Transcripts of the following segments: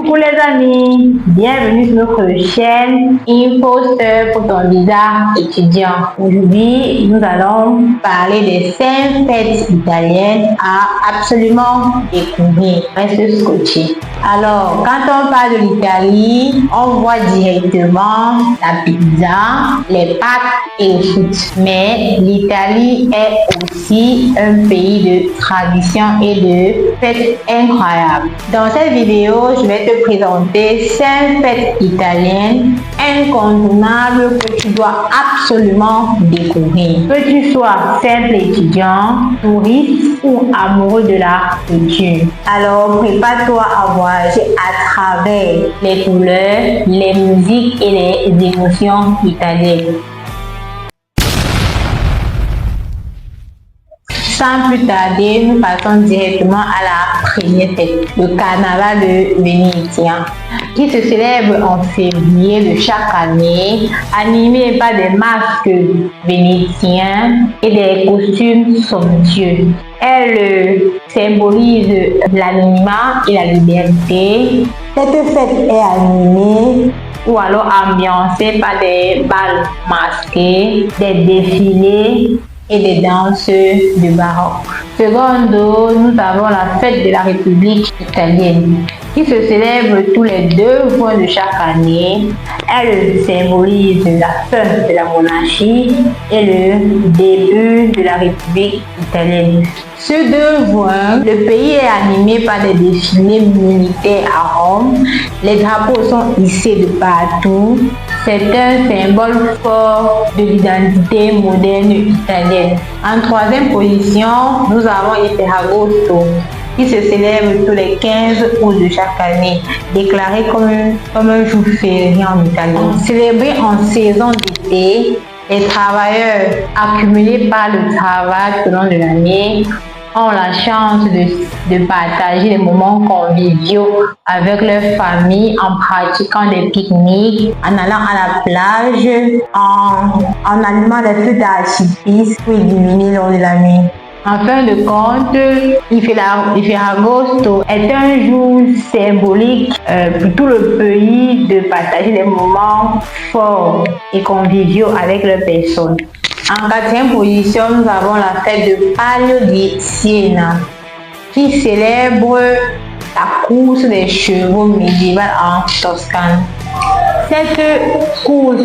Coucou les amis, bienvenue sur notre chaîne Imposter pour ton visa étudiant. Aujourd'hui, nous allons parler des 5 fêtes italiennes à absolument découvrir. Reste scotché. Alors, quand on parle de l'Italie, on voit directement la pizza, les pâtes et le foot. Mais l'Italie est aussi un pays de tradition et de fêtes incroyables. Dans cette vidéo, je vais te présenter 5 fêtes italiennes incontournables que tu dois absolument découvrir. Que tu sois simple étudiant, touriste ou amoureux de la culture. Alors, prépare-toi à voyager à travers les couleurs, les musiques et les émotions italiennes. Sans plus tarder, nous passons directement à la première fête, le carnaval de Venezia, qui se célèbre en février de chaque année, animé par des masques vénétiens et des costumes somptueux. Elle symbolise l'anonymat et la liberté. Cette fête est animée ou alors ambiancée par des bals masqués, des défilés et des danses de baroque. Secondo, nous avons la fête de la République italienne qui se célèbre tous les 2 juin de chaque année. Elle symbolise la fin de la monarchie et le début de la République italienne. Ce 2 juin, le pays est animé par des défilés militaires à Rome. Les drapeaux sont hissés de partout. C'est un symbole fort de l'identité moderne italienne. En 3e position, nous avons le Ferragosto, qui se célèbre tous les 15 août de chaque année, déclaré comme un jour férié en Italie. Célébré en saison d'été, les travailleurs accumulés par le travail tout au long de l'année ont la chance de partager des moments conviviaux avec leur famille en pratiquant des pique-niques, en allant à la plage, en allumant des feux d'artifice pour illuminer le long de la nuit. En fin de compte, il Ferragosto est un jour symbolique pour tout le pays de partager des moments forts et conviviaux avec leurs personnes. En 4e position, nous avons la fête de Palio di Siena, qui célèbre la course des chevaux médiévale en Toscane. Cette course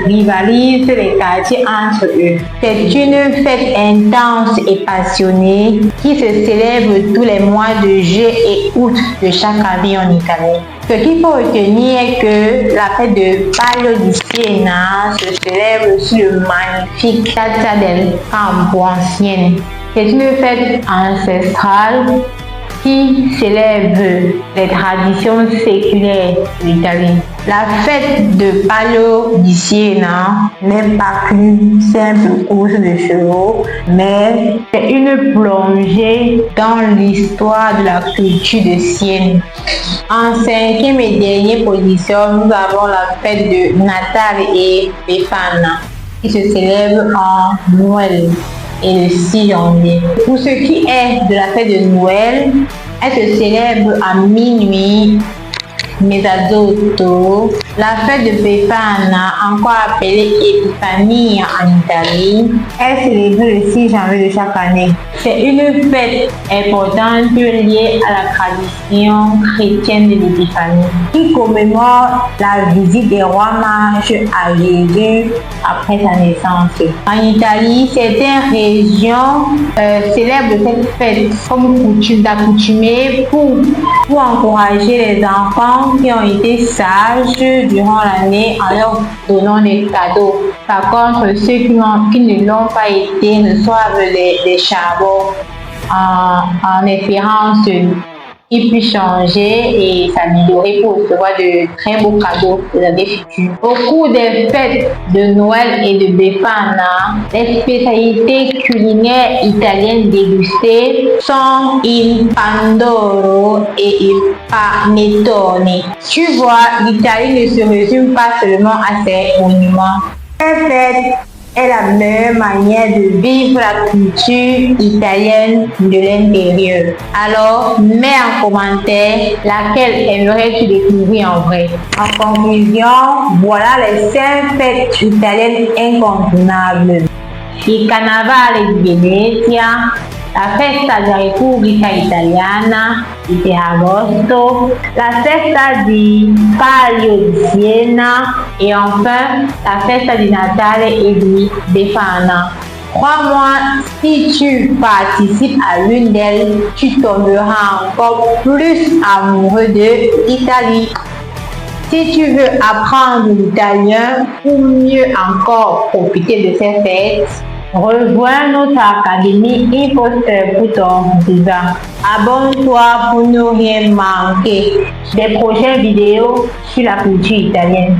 rivalise les quartiers entre eux. C'est une fête intense et passionnée qui se célèbre tous les mois de juillet et août de chaque année en Italie. Ce qu'il faut retenir est que la fête de Palio di Siena se célèbre sur le magnifique Piazza del Campo ancienne. C'est une fête ancestrale qui célèbre les traditions séculaires de l'Italie. La fête de Palio di Siena n'est pas qu'une simple course de chevaux, mais c'est une plongée dans l'histoire de la culture de Sienne. En 5e et dernière position, nous avons la fête de Natale et Befana, qui se célèbre en Noël et le 6 janvier. Pour ce qui est de la fête de Noël, elle se célèbre à minuit, mezzanotte. La fête de Befana, encore appelée Epifania en Italie, est célébrée le 6 janvier de chaque année. C'est une fête importante liée à la tradition chrétienne de l'Épiphanie, qui commémore la visite des rois mages à Jésus après sa naissance. En Italie, certaines régions célèbrent cette fête comme d'accoutumée pour encourager les enfants qui ont été sages durant l'année en leur donnant des cadeaux. Par contre, ceux qui ne l'ont pas été reçoivent des charbons en espérant qu'ils puissent changer et s'améliorer pour recevoir de très beaux cadeaux pour l'année future. Au cours des fêtes de Noël et de Befana, les spécialités culinaires italiennes dégustées sont il pandoro et il panettone. Tu vois, l'Italie ne se résume pas seulement à ses monuments. Cette fête est la meilleure manière de vivre la culture italienne de l'intérieur. Alors, mets en commentaire laquelle aimerais-tu découvrir en vrai. En conclusion, voilà les 5 fêtes italiennes incontournables. Il Carnevale di Venezia, la festa della Repubblica Italiana di Ferragosto, la festa di Palio di Siena et enfin la festa di Natale e di Befana. Crois-moi, si tu participes à l'une d'elles, tu tomberas encore plus amoureux de l'Italie. Si tu veux apprendre l'italien ou mieux encore profiter de ces fêtes, rejoins notre académie InfoStep pour ton visa. Abonne-toi pour ne rien manquer des prochaines vidéos sur la culture italienne.